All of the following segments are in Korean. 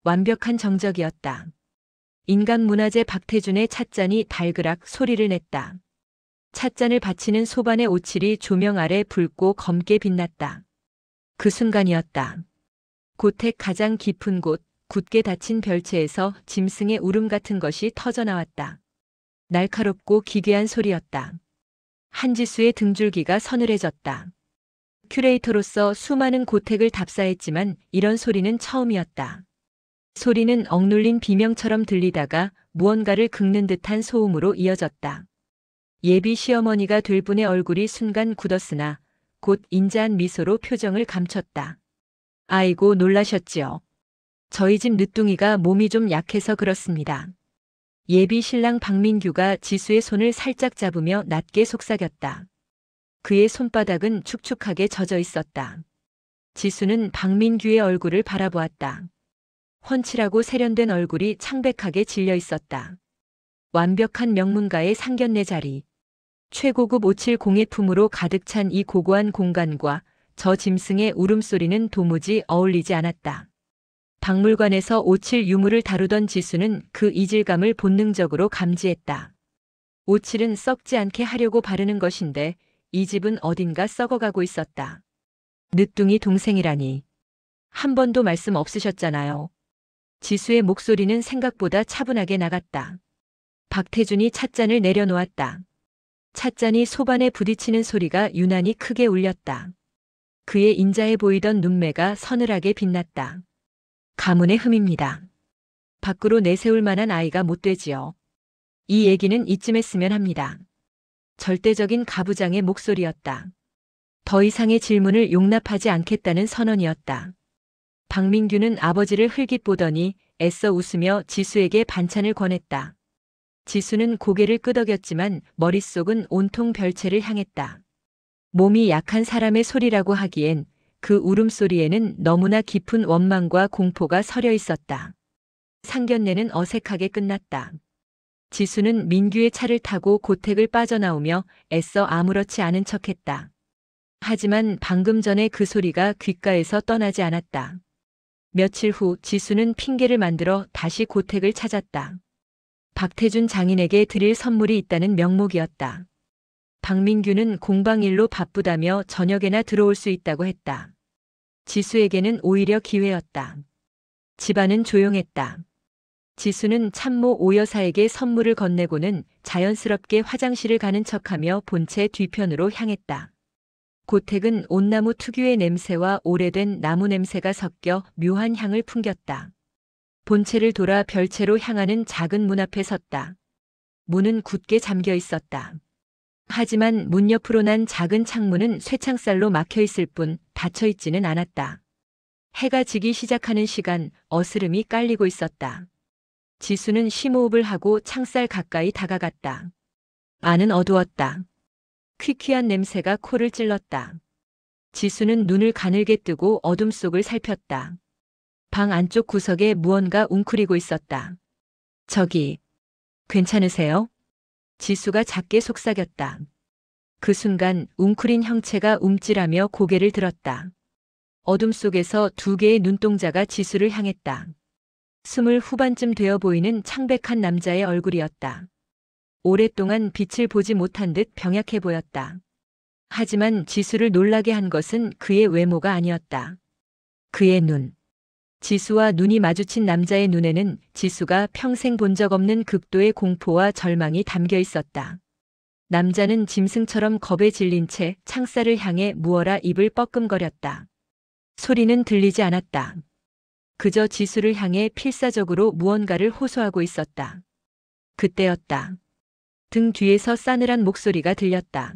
완벽한 정적이었다. 인간문화재 박태준의 찻잔이 달그락 소리를 냈다. 찻잔을 받치는 소반의 오칠이 조명 아래 붉고 검게 빛났다. 그 순간이었다. 고택 가장 깊은 곳, 굳게 닫힌 별채에서 짐승의 울음 같은 것이 터져나왔다. 날카롭고 기괴한 소리였다. 한지수의 등줄기가 서늘해졌다. 큐레이터로서 수많은 고택을 답사했지만 이런 소리는 처음이었다. 소리는 억눌린 비명처럼 들리다가 무언가를 긁는 듯한 소음으로 이어졌다. 예비 시어머니가 될 분의 얼굴이 순간 굳었으나 곧 인자한 미소로 표정을 감췄다. 아이고 놀라셨지요. 저희 집 늦둥이가 몸이 좀 약해서 그렇습니다. 예비 신랑 박민규가 지수의 손을 살짝 잡으며 낮게 속삭였다. 그의 손바닥은 축축하게 젖어 있었다. 지수는 박민규의 얼굴을 바라보았다. 훤칠하고 세련된 얼굴이 창백하게 질려 있었다. 완벽한 명문가의 상견례 자리. 최고급 오칠 공예품으로 가득 찬 이 고고한 공간과 저 짐승의 울음소리는 도무지 어울리지 않았다. 박물관에서 오칠 유물을 다루던 지수는 그 이질감을 본능적으로 감지했다. 오칠은 썩지 않게 하려고 바르는 것인데 이 집은 어딘가 썩어가고 있었다. 늦둥이 동생이라니. 한 번도 말씀 없으셨잖아요. 지수의 목소리는 생각보다 차분하게 나갔다. 박태준이 찻잔을 내려놓았다. 찻잔이 소반에 부딪히는 소리가 유난히 크게 울렸다. 그의 인자해 보이던 눈매가 서늘하게 빛났다. 가문의 흠입니다. 밖으로 내세울 만한 아이가 못 되지요. 이 얘기는 이쯤 했으면 합니다. 절대적인 가부장의 목소리였다. 더 이상의 질문을 용납하지 않겠다는 선언이었다. 박민규는 아버지를 흘깃 보더니 애써 웃으며 지수에게 반찬을 권했다. 지수는 고개를 끄덕였지만 머릿속은 온통 별채를 향했다. 몸이 약한 사람의 소리라고 하기엔 그 울음소리에는 너무나 깊은 원망과 공포가 서려 있었다. 상견례는 어색하게 끝났다. 지수는 민규의 차를 타고 고택을 빠져나오며 애써 아무렇지 않은 척했다. 하지만 방금 전에 그 소리가 귓가에서 떠나지 않았다. 며칠 후 지수는 핑계를 만들어 다시 고택을 찾았다. 박태준 장인에게 드릴 선물이 있다는 명목이었다. 박민규는 공방일로 바쁘다며 저녁에나 들어올 수 있다고 했다. 지수에게는 오히려 기회였다. 집안은 조용했다. 지수는 참모 오 여사에게 선물을 건네고는 자연스럽게 화장실을 가는 척하며 본체 뒤편으로 향했다. 고택은 온나무 특유의 냄새와 오래된 나무 냄새가 섞여 묘한 향을 풍겼다. 본체를 돌아 별채로 향하는 작은 문 앞에 섰다. 문은 굳게 잠겨 있었다. 하지만 문 옆으로 난 작은 창문은 쇠창살로 막혀 있을 뿐 닫혀 있지는 않았다. 해가 지기 시작하는 시간 어스름이 깔리고 있었다. 지수는 심호흡을 하고 창살 가까이 다가갔다. 안은 어두웠다. 퀴퀴한 냄새가 코를 찔렀다. 지수는 눈을 가늘게 뜨고 어둠 속을 살폈다. 방 안쪽 구석에 무언가 웅크리고 있었다. 저기, 괜찮으세요? 지수가 작게 속삭였다. 그 순간 웅크린 형체가 움찔하며 고개를 들었다. 어둠 속에서 두 개의 눈동자가 지수를 향했다. 20 후반쯤 되어 보이는 창백한 남자의 얼굴이었다. 오랫동안 빛을 보지 못한 듯 병약해 보였다. 하지만 지수를 놀라게 한 것은 그의 외모가 아니었다. 그의 눈. 지수와 눈이 마주친 남자의 눈에는 지수가 평생 본 적 없는 극도의 공포와 절망이 담겨 있었다. 남자는 짐승처럼 겁에 질린 채 창살을 향해 무어라 입을 뻐끔거렸다. 소리는 들리지 않았다. 그저 지수를 향해 필사적으로 무언가를 호소하고 있었다. 그때였다. 등 뒤에서 싸늘한 목소리가 들렸다.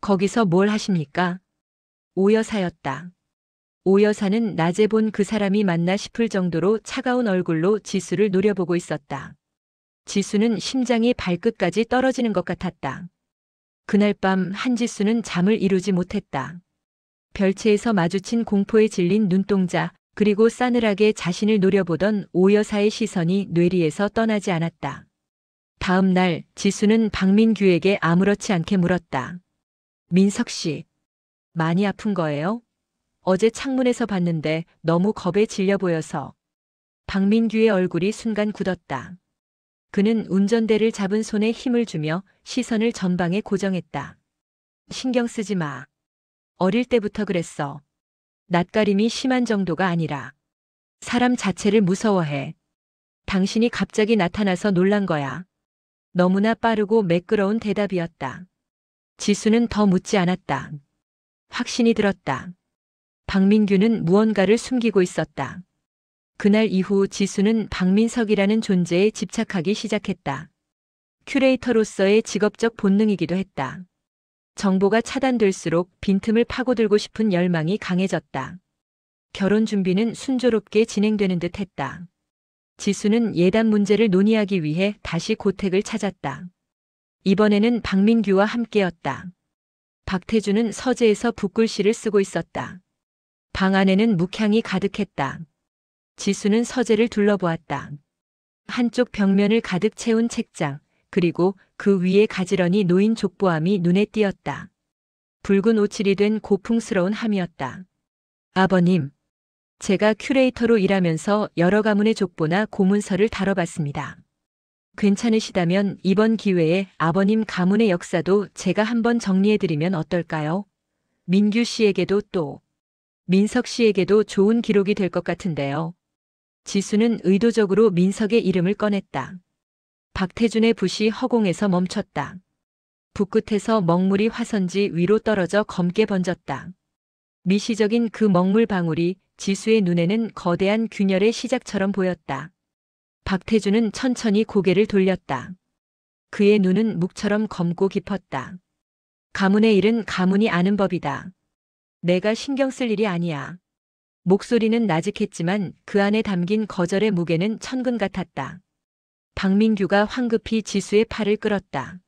거기서 뭘 하십니까? 오 여사였다. 오 여사는 낮에 본 그 사람이 맞나 싶을 정도로 차가운 얼굴로 지수를 노려보고 있었다. 지수는 심장이 발끝까지 떨어지는 것 같았다. 그날 밤 한지수는 잠을 이루지 못했다. 별채에서 마주친 공포에 질린 눈동자, 그리고 싸늘하게 자신을 노려보던 오 여사의 시선이 뇌리에서 떠나지 않았다. 다음 날 지수는 박민규에게 아무렇지 않게 물었다. 민석 씨, 많이 아픈 거예요? 어제 창문에서 봤는데 너무 겁에 질려 보여서. 박민규의 얼굴이 순간 굳었다. 그는 운전대를 잡은 손에 힘을 주며 시선을 전방에 고정했다. 신경 쓰지 마. 어릴 때부터 그랬어. 낯가림이 심한 정도가 아니라 사람 자체를 무서워해. 당신이 갑자기 나타나서 놀란 거야. 너무나 빠르고 매끄러운 대답이었다. 지수는 더 묻지 않았다. 확신이 들었다. 박민규는 무언가를 숨기고 있었다. 그날 이후 지수는 박민석이라는 존재에 집착하기 시작했다. 큐레이터로서의 직업적 본능이기도 했다. 정보가 차단될수록 빈틈을 파고들고 싶은 열망이 강해졌다. 결혼 준비는 순조롭게 진행되는 듯 했다. 지수는 예단 문제를 논의하기 위해 다시 고택을 찾았다. 이번에는 박민규와 함께였다. 박태주는 서재에서 붓글씨를 쓰고 있었다. 방 안에는 묵향이 가득했다. 지수는 서재를 둘러보았다. 한쪽 벽면을 가득 채운 책장, 그리고 그 위에 가지런히 놓인 족보함이 눈에 띄었다. 붉은 오칠이 된 고풍스러운 함이었다. 아버님, 제가 큐레이터로 일하면서 여러 가문의 족보나 고문서를 다뤄봤습니다. 괜찮으시다면 이번 기회에 아버님 가문의 역사도 제가 한번 정리해드리면 어떨까요? 민규 씨에게도 또 민석 씨에게도 좋은 기록이 될 것 같은데요. 지수는 의도적으로 민석의 이름을 꺼냈다. 박태준의 붓이 허공에서 멈췄다. 붓 끝에서 먹물이 화선지 위로 떨어져 검게 번졌다. 미시적인 그 먹물 방울이 지수의 눈에는 거대한 균열의 시작처럼 보였다. 박태준은 천천히 고개를 돌렸다. 그의 눈은 묵처럼 검고 깊었다. 가문의 일은 가문이 아는 법이다. 내가 신경 쓸 일이 아니야. 목소리는 나직했지만 그 안에 담긴 거절의 무게는 천근 같았다. 박민규가 황급히 지수의 팔을 끌었다.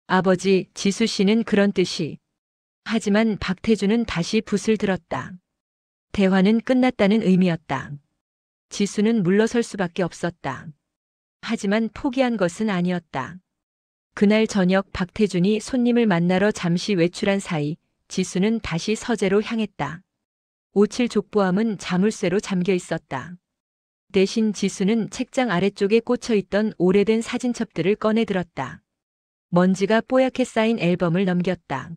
아버지, 지수 씨는 그런 뜻이. 하지만 박태준은 다시 붓을 들었다. 대화는 끝났다는 의미였다. 지수는 물러설 수밖에 없었다. 하지만 포기한 것은 아니었다. 그날 저녁 박태준이 손님을 만나러 잠시 외출한 사이 지수는 다시 서재로 향했다. 오칠 족보함은 자물쇠로 잠겨 있었다. 대신 지수는 책장 아래쪽에 꽂혀 있던 오래된 사진첩들을 꺼내 들었다. 먼지가 뽀얗게 쌓인 앨범을 넘겼다.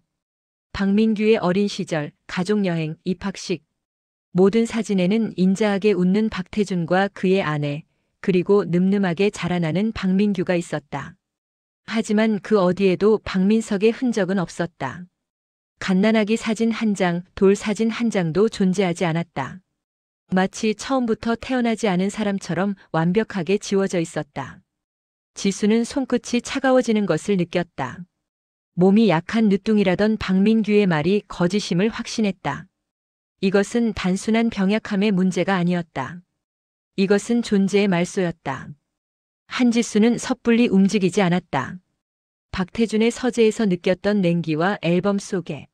박민규의 어린 시절, 가족여행, 입학식. 모든 사진에는 인자하게 웃는 박태준과 그의 아내, 그리고 늠름하게 자라나는 박민규가 있었다. 하지만 그 어디에도 박민석의 흔적은 없었다. 갓난아기 사진 한 장, 돌 사진 한 장도 존재하지 않았다. 마치 처음부터 태어나지 않은 사람처럼 완벽하게 지워져 있었다. 지수는 손끝이 차가워지는 것을 느꼈다. 몸이 약한 늦둥이라던 박민규의 말이 거짓임을 확신했다. 이것은 단순한 병약함의 문제가 아니었다. 이것은 존재의 말소였다. 한지수는 섣불리 움직이지 않았다. 박태준의 서재에서 느꼈던 냉기와 앨범 속에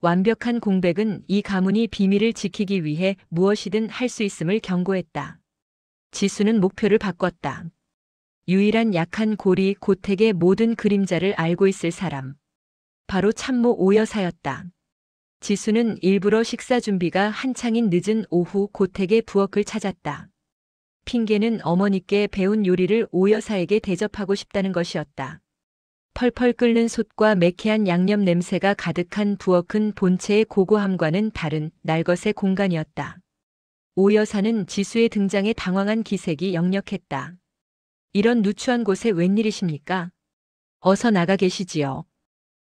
완벽한 공백은 이 가문이 비밀을 지키기 위해 무엇이든 할 수 있음을 경고했다. 지수는 목표를 바꿨다. 유일한 약한 고리 고택의 모든 그림자를 알고 있을 사람. 바로 참모 오여사였다. 지수는 일부러 식사 준비가 한창인 늦은 오후 고택의 부엌을 찾았다. 핑계는 어머니께 배운 요리를 오여사에게 대접하고 싶다는 것이었다. 펄펄 끓는 솥과 매캐한 양념 냄새가 가득한 부엌은 본체의 고고함과는 다른 날것의 공간이었다. 오 여사는 지수의 등장에 당황한 기색이 역력했다. 이런 누추한 곳에 웬일이십니까? 어서 나가 계시지요.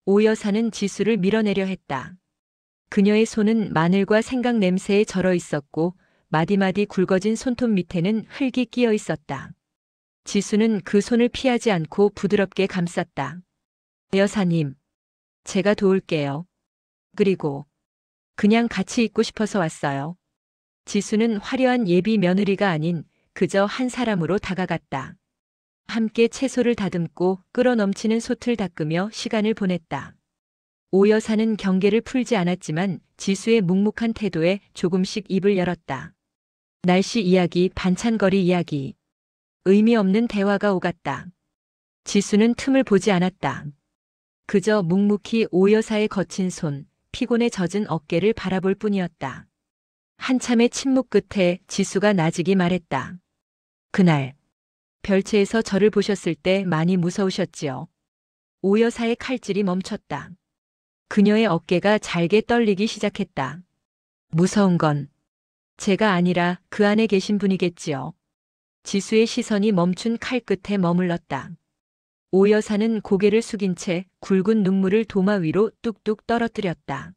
오 여사는 지수를 밀어내려 했다. 그녀의 손은 마늘과 생강 냄새에 절어 있었고 마디마디 굵어진 손톱 밑에는 흙이 끼어 있었다. 지수는 그 손을 피하지 않고 부드럽게 감쌌다. 여사님, 제가 도울게요. 그리고 그냥 같이 있고 싶어서 왔어요. 지수는 화려한 예비 며느리가 아닌 그저 한 사람으로 다가갔다. 함께 채소를 다듬고 끓어 넘치는 솥을 닦으며 시간을 보냈다. 오 여사는 경계를 풀지 않았지만 지수의 묵묵한 태도에 조금씩 입을 열었다. 날씨 이야기, 반찬거리 이야기. 의미 없는 대화가 오갔다. 지수는 틈을 보지 않았다. 그저 묵묵히 오 여사의 거친 손, 피곤에 젖은 어깨를 바라볼 뿐이었다. 한참의 침묵 끝에 지수가 나직이 말했다. 그날 별채에서 저를 보셨을 때 많이 무서우셨지요. 오 여사의 칼질이 멈췄다. 그녀의 어깨가 잘게 떨리기 시작했다. 무서운 건 제가 아니라 그 안에 계신 분이겠지요. 지수의 시선이 멈춘 칼끝에 머물렀다. 오 여사는 고개를 숙인 채 굵은 눈물을 도마 위로 뚝뚝 떨어뜨렸다.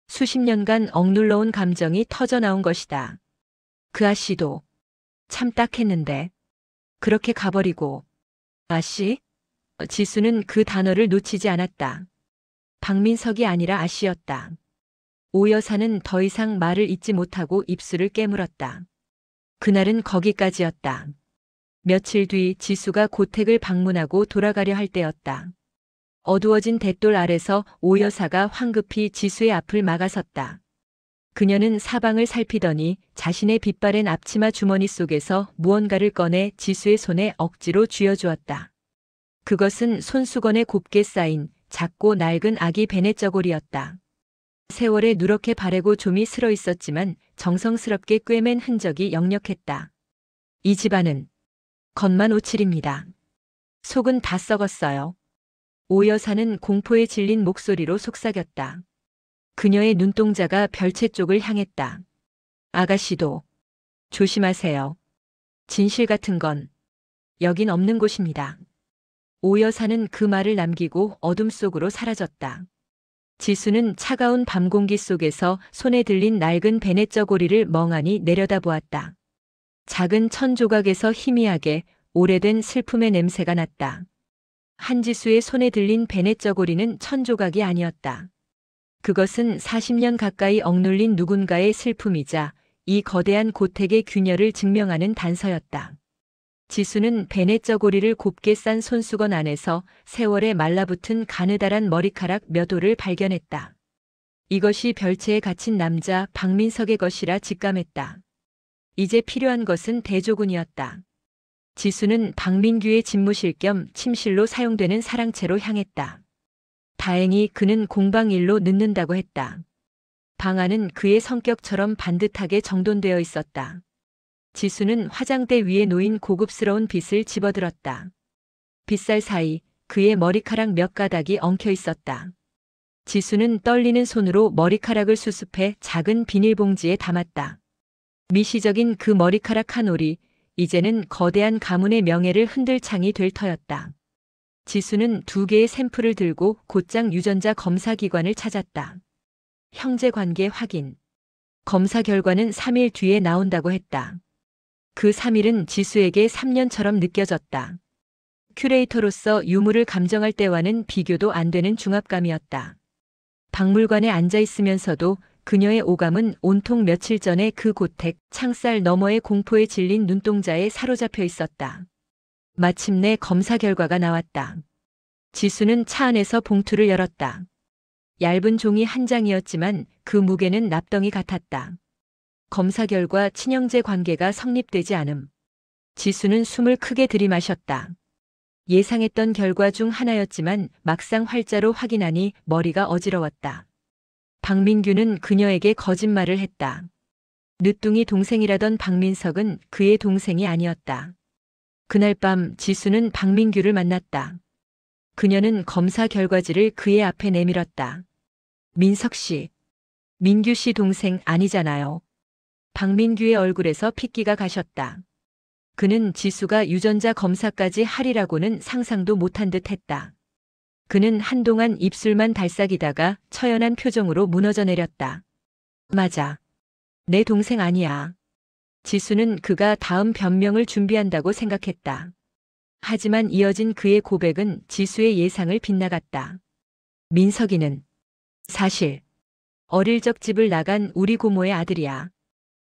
수십 년간 억눌러온 감정이 터져나온 것이다. 그 아씨도 참 딱했는데 그렇게 가버리고. 아씨? 지수는 그 단어를 놓치지 않았다. 박민석이 아니라 아씨였다. 오 여사는 더 이상 말을 잇지 못하고 입술을 깨물었다. 그날은 거기까지였다. 며칠 뒤 지수가 고택을 방문하고 돌아가려 할 때였다. 어두워진 대돌 아래서 오 여사가 황급히 지수의 앞을 막아섰다. 그녀는 사방을 살피더니 자신의 빛바랜 앞치마 주머니 속에서 무언가를 꺼내 지수의 손에 억지로 쥐어주었다. 그것은 손수건에 곱게 쌓인 작고 낡은 아기 베넷저고리였다. 세월에 누렇게 바래고 좀이 슬어 있었지만 정성스럽게 꿰맨 흔적이 역력했다. 이 집안은 겉만 오칠입니다. 속은 다 썩었어요. 오 여사는 공포에 질린 목소리로 속삭였다. 그녀의 눈동자가 별채 쪽을 향했다. 아가씨도 조심하세요. 진실 같은 건 여긴 없는 곳입니다. 오 여사는 그 말을 남기고 어둠 속으로 사라졌다. 지수는 차가운 밤 공기 속에서 손에 들린 낡은 베넷저고리를 멍하니 내려다보았다. 작은 천 조각에서 희미하게 오래된 슬픔의 냄새가 났다. 한지수의 손에 들린 베넷저고리는 천 조각이 아니었다. 그것은 40년 가까이 억눌린 누군가의 슬픔이자 이 거대한 고택의 균열을 증명하는 단서였다. 지수는 베넷저고리를 곱게 싼 손수건 안에서 세월에 말라붙은 가느다란 머리카락 몇 올을 발견했다. 이것이 별채에 갇힌 남자 박민석의 것이라 직감했다. 이제 필요한 것은 대조군이었다. 지수는 박민규의 집무실 겸 침실로 사용되는 사랑채로 향했다. 다행히 그는 공방일로 늦는다고 했다. 방 안은 그의 성격처럼 반듯하게 정돈되어 있었다. 지수는 화장대 위에 놓인 고급스러운 빗을 집어들었다. 빗살 사이 그의 머리카락 몇 가닥이 엉켜 있었다. 지수는 떨리는 손으로 머리카락을 수습해 작은 비닐봉지에 담았다. 미시적인 그 머리카락 한 올이 이제는 거대한 가문의 명예를 흔들 창이 될 터였다. 지수는 2개의 샘플을 들고 곧장 유전자 검사기관을 찾았다. 형제관계 확인. 검사 결과는 3일 뒤에 나온다고 했다. 그 3일은 지수에게 3년처럼 느껴졌다. 큐레이터로서 유물을 감정할 때와는 비교도 안 되는 중압감이었다. 박물관에 앉아 있으면서도 그녀의 오감은 온통 며칠 전에 그 고택 창살 너머의 공포에 질린 눈동자에 사로잡혀 있었다. 마침내 검사 결과가 나왔다. 지수는 차 안에서 봉투를 열었다. 얇은 종이 한 장이었지만 그 무게는 납덩이 같았다. 검사 결과 친형제 관계가 성립되지 않음. 지수는 숨을 크게 들이마셨다. 예상했던 결과 중 하나였지만 막상 활자로 확인하니 머리가 어지러웠다. 박민규는 그녀에게 거짓말을 했다. 늦둥이 동생이라던 박민석은 그의 동생이 아니었다. 그날 밤 지수는 박민규를 만났다. 그녀는 검사 결과지를 그의 앞에 내밀었다. 민석 씨, 민규 씨 동생 아니잖아요. 박민규의 얼굴에서 핏기가 가셨다. 그는 지수가 유전자 검사까지 하리라고는 상상도 못한 듯 했다. 그는 한동안 입술만 달싹이다가 처연한 표정으로 무너져 내렸다. 맞아. 내 동생 아니야. 지수는 그가 다음 변명을 준비한다고 생각했다. 하지만 이어진 그의 고백은 지수의 예상을 빗나갔다. 민석이는 사실 어릴 적 집을 나간 우리 고모의 아들이야.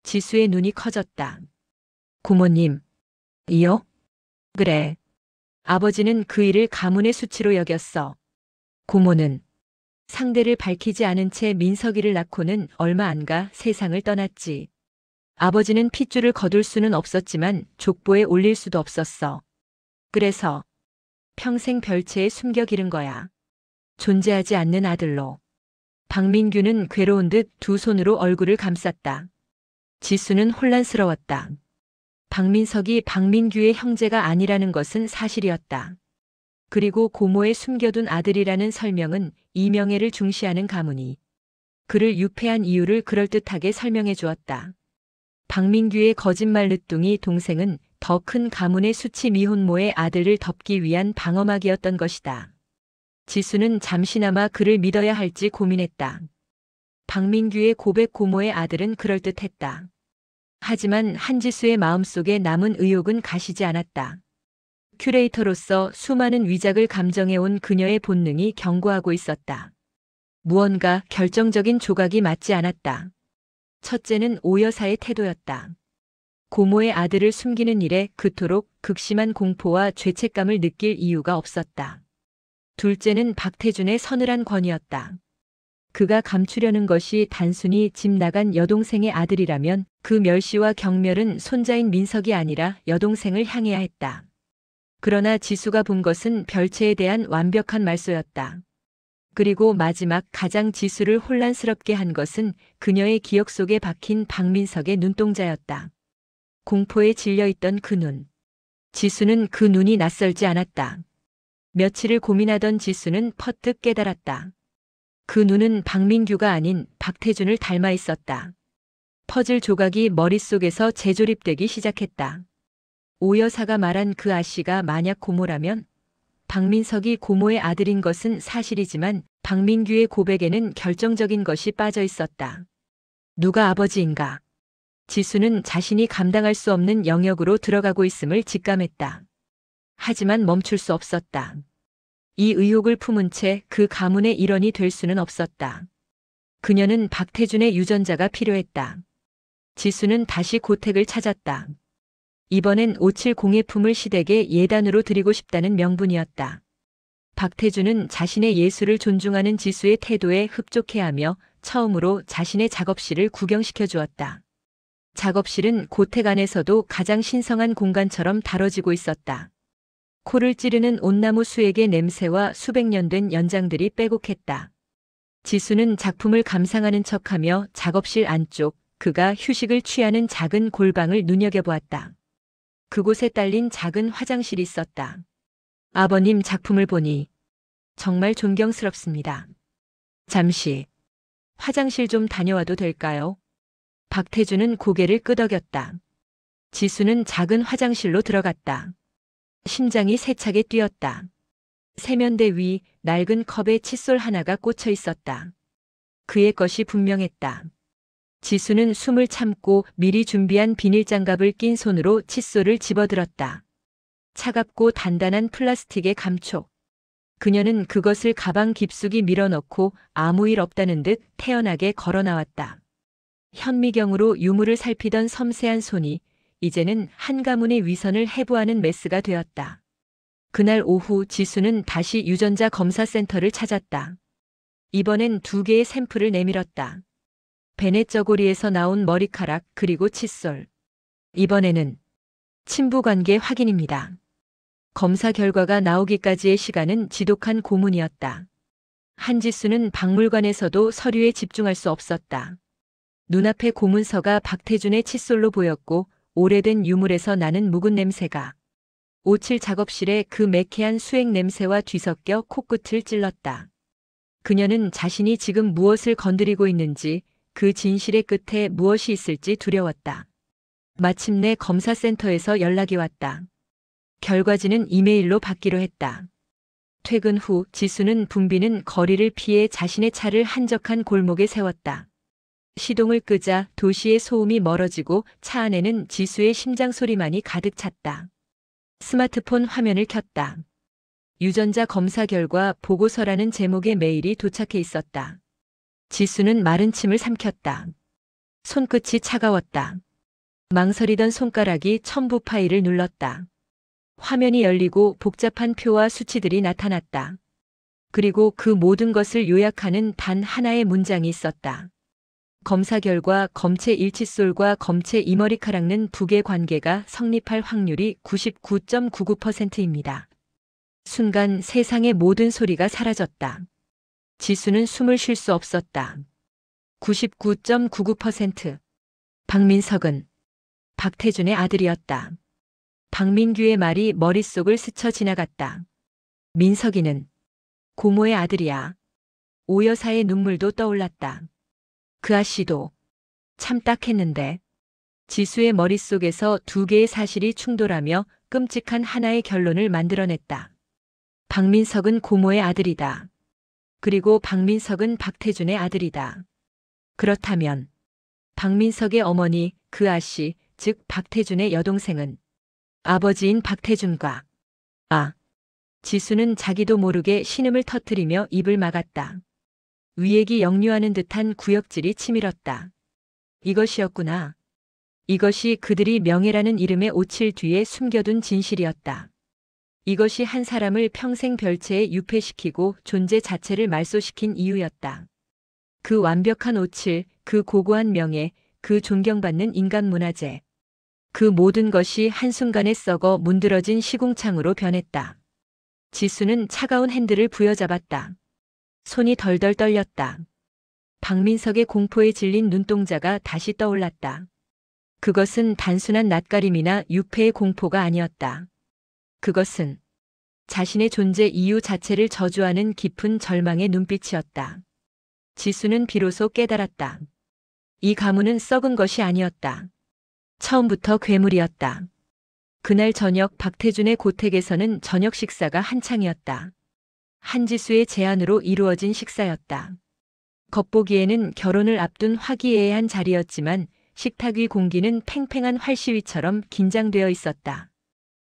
지수의 눈이 커졌다. 고모님, 이요? 그래. 아버지는 그 일을 가문의 수치로 여겼어. 고모는 상대를 밝히지 않은 채 민석이를 낳고는 얼마 안 가 세상을 떠났지. 아버지는 핏줄을 거둘 수는 없었지만 족보에 올릴 수도 없었어. 그래서 평생 별채에 숨겨 기른 거야. 존재하지 않는 아들로. 박민규는 괴로운 듯 두 손으로 얼굴을 감쌌다. 지수는 혼란스러웠다. 박민석이 박민규의 형제가 아니라는 것은 사실이었다. 그리고 고모의 숨겨둔 아들이라는 설명은 이명애를 중시하는 가문이 그를 유폐한 이유를 그럴듯하게 설명해 주었다. 박민규의 거짓말 늦둥이 동생은 더 큰 가문의 수치 미혼모의 아들을 덮기 위한 방어막이었던 것이다. 지수는 잠시나마 그를 믿어야 할지 고민했다. 박민규의 고백 고모의 아들은 그럴듯했다. 하지만 한지수의 마음속에 남은 의혹은 가시지 않았다. 큐레이터로서 수많은 위작을 감정해온 그녀의 본능이 경고하고 있었다. 무언가 결정적인 조각이 맞지 않았다. 첫째는 오 여사의 태도였다. 고모의 아들을 숨기는 일에 그토록 극심한 공포와 죄책감을 느낄 이유가 없었다. 둘째는 박태준의 서늘한 권위였다. 그가 감추려는 것이 단순히 집 나간 여동생의 아들이라면 그 멸시와 경멸은 손자인 민석이 아니라 여동생을 향해야 했다. 그러나 지수가 본 것은 별채에 대한 완벽한 말소였다. 그리고 마지막 가장 지수를 혼란스럽게 한 것은 그녀의 기억 속에 박힌 박민석의 눈동자였다. 공포에 질려있던 그 눈. 지수는 그 눈이 낯설지 않았다. 며칠을 고민하던 지수는 퍼뜩 깨달았다. 그 눈은 박민규가 아닌 박태준을 닮아 있었다. 퍼즐 조각이 머릿속에서 재조립되기 시작했다. 오 여사가 말한 그 아씨가 만약 고모라면 박민석이 고모의 아들인 것은 사실이지만 박민규의 고백에는 결정적인 것이 빠져 있었다. 누가 아버지인가? 지수는 자신이 감당할 수 없는 영역으로 들어가고 있음을 직감했다. 하지만 멈출 수 없었다. 이 의혹을 품은 채 그 가문의 일원이 될 수는 없었다. 그녀는 박태준의 유전자가 필요했다. 지수는 다시 고택을 찾았다. 이번엔 570의 품을 시댁에 예단으로 드리고 싶다는 명분이었다. 박태준은 자신의 예술을 존중하는 지수의 태도에 흡족해하며 처음으로 자신의 작업실을 구경시켜 주었다. 작업실은 고택 안에서도 가장 신성한 공간처럼 다뤄지고 있었다. 코를 찌르는 온나무 수액의 냄새와 수백 년 된 연장들이 빼곡했다. 지수는 작품을 감상하는 척하며 작업실 안쪽 그가 휴식을 취하는 작은 골방을 눈여겨보았다. 그곳에 딸린 작은 화장실이 있었다. 아버님 작품을 보니 정말 존경스럽습니다. 잠시 화장실 좀 다녀와도 될까요? 박태준은 고개를 끄덕였다. 지수는 작은 화장실로 들어갔다. 심장이 세차게 뛰었다. 세면대 위 낡은 컵에 칫솔 하나가 꽂혀 있었다. 그의 것이 분명했다. 지수는 숨을 참고 미리 준비한 비닐장갑을 낀 손으로 칫솔을 집어들었다. 차갑고 단단한 플라스틱의 감촉. 그녀는 그것을 가방 깊숙이 밀어넣고 아무 일 없다는 듯 태연하게 걸어 나왔다. 현미경으로 유물을 살피던 섬세한 손이 이제는 한 가문의 위선을 해부하는 메스가 되었다. 그날 오후 지수는 다시 유전자 검사센터를 찾았다. 이번엔 2개의 샘플을 내밀었다. 베넷 저고리에서 나온 머리카락 그리고 칫솔. 이번에는 친부관계 확인입니다. 검사 결과가 나오기까지의 시간은 지독한 고문이었다. 한지수는 박물관에서도 서류에 집중할 수 없었다. 눈앞에 고문서가 박태준의 칫솔로 보였고 오래된 유물에서 나는 묵은 냄새가 57 작업실의 그 매캐한 수액 냄새와 뒤섞여 코끝을 찔렀다. 그녀는 자신이 지금 무엇을 건드리고 있는지 그 진실의 끝에 무엇이 있을지 두려웠다. 마침내 검사센터에서 연락이 왔다. 결과지는 이메일로 받기로 했다. 퇴근 후 지수는 붐비는 거리를 피해 자신의 차를 한적한 골목에 세웠다. 시동을 끄자 도시의 소음이 멀어지고 차 안에는 지수의 심장 소리만이 가득 찼다. 스마트폰 화면을 켰다. 유전자 검사 결과 보고서라는 제목의 메일이 도착해 있었다. 지수는 마른 침을 삼켰다. 손끝이 차가웠다. 망설이던 손가락이 첨부 파일을 눌렀다. 화면이 열리고 복잡한 표와 수치들이 나타났다. 그리고 그 모든 것을 요약하는 단 하나의 문장이 있었다. 검사 결과 검체 일칫솔과 검체 이머리카락는 북의 관계가 성립할 확률이 99.99%입니다. 순간 세상의 모든 소리가 사라졌다. 지수는 숨을 쉴 수 없었다. 99.99%. 박민석은 박태준의 아들이었다. 박민규의 말이 머릿속을 스쳐 지나갔다. 민석이는 고모의 아들이야. 오 여사의 눈물도 떠올랐다. 그 아씨도 참 딱했는데. 지수의 머릿속에서 두 개의 사실이 충돌하며 끔찍한 하나의 결론을 만들어냈다. 박민석은 고모의 아들이다. 그리고 박민석은 박태준의 아들이다. 그렇다면 박민석의 어머니, 그 아씨, 즉 박태준의 여동생은 아버지인 박태준과 지수는 자기도 모르게 신음을 터뜨리며 입을 막았다. 위액이 역류하는 듯한 구역질이 치밀었다. 이것이었구나. 이것이 그들이 명예라는 이름의 오칠 뒤에 숨겨둔 진실이었다. 이것이 한 사람을 평생 별채에 유폐시키고 존재 자체를 말소시킨 이유였다. 그 완벽한 오칠, 그 고고한 명예, 그 존경받는 인간 문화재. 그 모든 것이 한순간에 썩어 문드러진 시궁창으로 변했다. 지수는 차가운 핸들을 부여잡았다. 손이 덜덜 떨렸다. 박민석의 공포에 질린 눈동자가 다시 떠올랐다. 그것은 단순한 낯가림이나 유폐의 공포가 아니었다. 그것은 자신의 존재 이유 자체를 저주하는 깊은 절망의 눈빛이었다. 지수는 비로소 깨달았다. 이 가문은 썩은 것이 아니었다. 처음부터 괴물이었다. 그날 저녁 박태준의 고택에서는 저녁 식사가 한창이었다. 한지수의 제안으로 이루어진 식사였다. 겉보기에는 결혼을 앞둔 화기애애한 자리였지만 식탁 위 공기는 팽팽한 활시위처럼 긴장되어 있었다.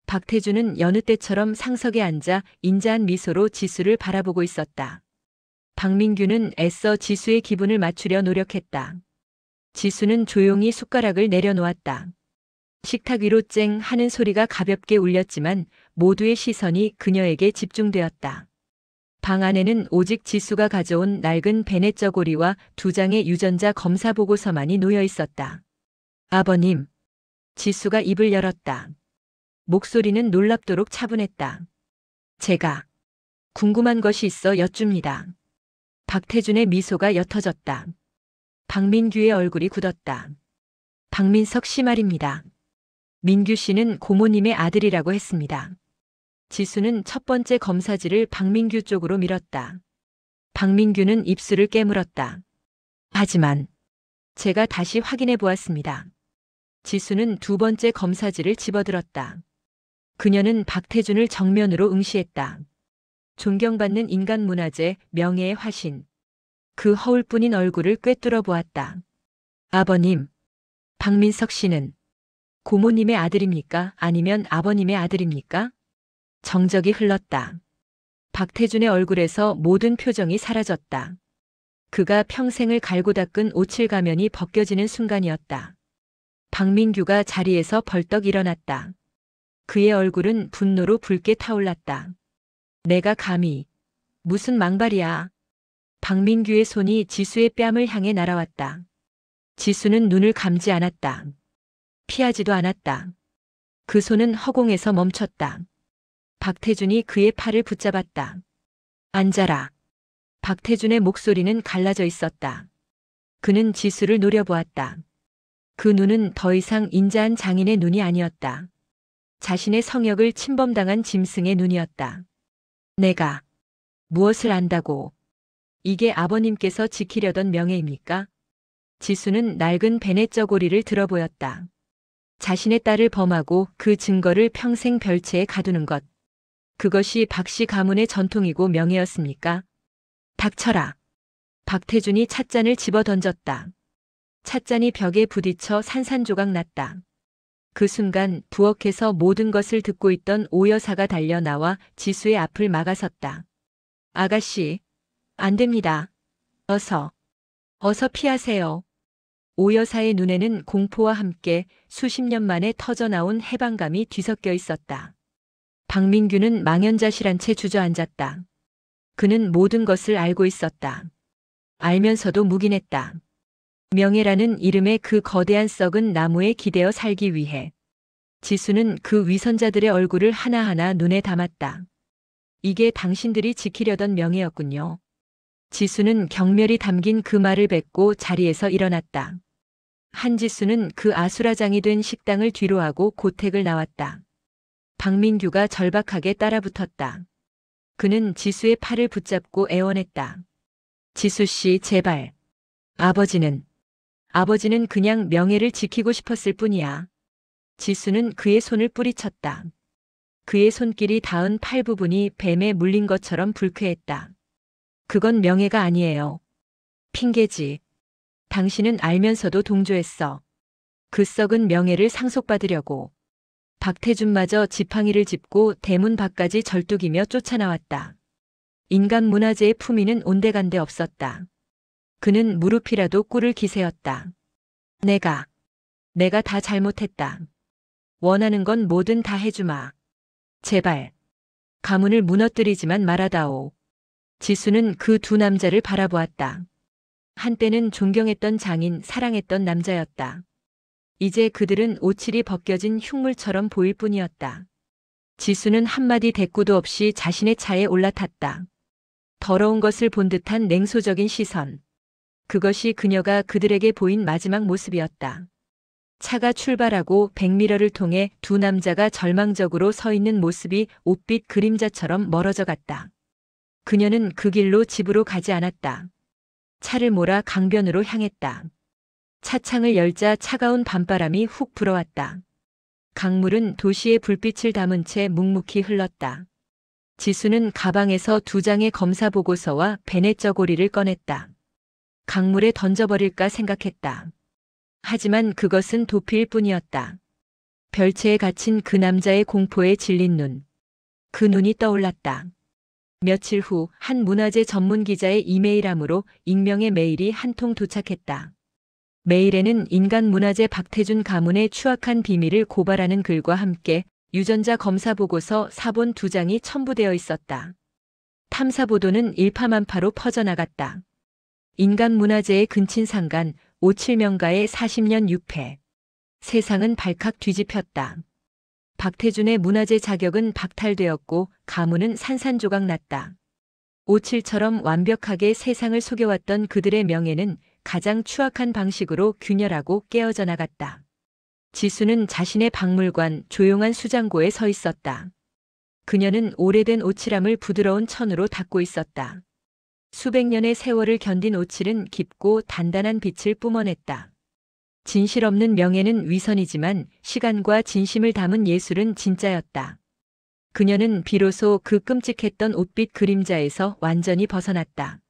박태준은 여느 때처럼 상석에 앉아 인자한 미소로 지수를 바라보고 있었다. 박민규는 애써 지수의 기분을 맞추려 노력했다. 지수는 조용히 숟가락을 내려놓았다. 식탁 위로 쨍 하는 소리가 가볍게 울렸지만 모두의 시선이 그녀에게 집중되었다. 방 안에는 오직 지수가 가져온 낡은 베넷 저고리와 두 장의 유전자 검사 보고서만이 놓여 있었다. 아버님. 지수가 입을 열었다. 목소리는 놀랍도록 차분했다. 제가 궁금한 것이 있어 여쭙니다. 박태준의 미소가 옅어졌다. 박민규의 얼굴이 굳었다. 박민석 씨 말입니다. 민규 씨는 고모님의 아들이라고 했습니다. 지수는 첫 번째 검사지를 박민규 쪽으로 밀었다. 박민규는 입술을 깨물었다. 하지만 제가 다시 확인해 보았습니다. 지수는 두 번째 검사지를 집어들었다. 그녀는 박태준을 정면으로 응시했다. 존경받는 인간 문화재, 명예의 화신. 그 허울뿐인 얼굴을 꿰뚫어 보았다. 아버님, 박민석 씨는 고모님의 아들입니까? 아니면 아버님의 아들입니까? 정적이 흘렀다. 박태준의 얼굴에서 모든 표정이 사라졌다. 그가 평생을 갈고 닦은 오칠 가면이 벗겨지는 순간이었다. 박민규가 자리에서 벌떡 일어났다. 그의 얼굴은 분노로 붉게 타올랐다. 내가 감히. 무슨 망발이야. 박민규의 손이 지수의 뺨을 향해 날아왔다. 지수는 눈을 감지 않았다. 피하지도 않았다. 그 손은 허공에서 멈췄다. 박태준이 그의 팔을 붙잡았다. 앉아라. 박태준의 목소리는 갈라져 있었다. 그는 지수를 노려보았다. 그 눈은 더 이상 인자한 장인의 눈이 아니었다. 자신의 성역을 침범당한 짐승의 눈이었다. 내가 무엇을 안다고? 이게 아버님께서 지키려던 명예입니까? 지수는 낡은 베넷 저고리를 들어보였다. 자신의 딸을 범하고 그 증거를 평생 별채에 가두는 것. 그것이 박씨 가문의 전통이고 명예였습니까? 닥쳐라. 박태준이 찻잔을 집어 던졌다. 찻잔이 벽에 부딪혀 산산조각 났다. 그 순간 부엌에서 모든 것을 듣고 있던 오 여사가 달려 나와 지수의 앞을 막아섰다. 아가씨, 안 됩니다. 어서 피하세요. 오 여사의 눈에는 공포와 함께 수십 년 만에 터져나온 해방감이 뒤섞여 있었다. 박민규는 망연자실한 채 주저앉았다. 그는 모든 것을 알고 있었다. 알면서도 묵인했다. 명예라는 이름의 그 거대한 썩은 나무에 기대어 살기 위해. 지수는 그 위선자들의 얼굴을 하나하나 눈에 담았다. 이게 당신들이 지키려던 명예였군요. 지수는 경멸이 담긴 그 말을 뱉고 자리에서 일어났다. 한지수는 그 아수라장이 된 식당을 뒤로하고 고택을 나왔다. 박민규가 절박하게 따라붙었다. 그는 지수의 팔을 붙잡고 애원했다. 지수 씨, 제발. 아버지는 그냥 명예를 지키고 싶었을 뿐이야. 지수는 그의 손을 뿌리쳤다. 그의 손길이 닿은 팔 부분이 뱀에 물린 것처럼 불쾌했다. 그건 명예가 아니에요. 핑계지. 당신은 알면서도 동조했어. 그 썩은 명예를 상속받으려고. 박태준마저 지팡이를 짚고 대문 밖까지 절뚝이며 쫓아나왔다. 인간 문화재의 품위는 온데간데 없었다. 그는 무릎이라도 꿇을 기세였다. 내가 다 잘못했다. 원하는 건 뭐든 다 해주마. 제발. 가문을 무너뜨리지만 말아다오. 지수는 그 두 남자를 바라보았다. 한때는 존경했던 장인, 사랑했던 남자였다. 이제 그들은 오칠이 벗겨진 흉물처럼 보일 뿐이었다. 지수는 한마디 대꾸도 없이 자신의 차에 올라탔다. 더러운 것을 본 듯한 냉소적인 시선. 그것이 그녀가 그들에게 보인 마지막 모습이었다. 차가 출발하고 백미러를 통해 두 남자가 절망적으로 서 있는 모습이 옷빛 그림자처럼 멀어져 갔다. 그녀는 그 길로 집으로 가지 않았다. 차를 몰아 강변으로 향했다. 차창을 열자 차가운 밤바람이 훅 불어왔다. 강물은 도시의 불빛을 담은 채 묵묵히 흘렀다. 지수는 가방에서 두 장의 검사 보고서와 베넷 저고리를 꺼냈다. 강물에 던져버릴까 생각했다. 하지만 그것은 도피일 뿐이었다. 별채에 갇힌 그 남자의 공포에 질린 눈. 그 눈이 떠올랐다. 며칠 후 한 문화재 전문 기자의 이메일함으로 익명의 메일이 한 통 도착했다. 메일에는 인간 문화재 박태준 가문의 추악한 비밀을 고발하는 글과 함께 유전자 검사 보고서 사본 2장이 첨부되어 있었다. 탐사 보도는 일파만파로 퍼져나갔다. 인간 문화재의 근친상간, 오칠명가의 40년 유패. 세상은 발칵 뒤집혔다. 박태준의 문화재 자격은 박탈되었고 가문은 산산조각 났다. 오칠처럼 완벽하게 세상을 속여왔던 그들의 명예는 가장 추악한 방식으로 균열하고 깨어져 나갔다. 지수는 자신의 박물관 조용한 수장고에 서 있었다. 그녀는 오래된 오칠함을 부드러운 천으로 닦고 있었다. 수백 년의 세월을 견딘 오칠은 깊고 단단한 빛을 뿜어냈다. 진실 없는 명예는 위선이지만 시간과 진심을 담은 예술은 진짜였다. 그녀는 비로소 그 끔찍했던 옷빛 그림자에서 완전히 벗어났다.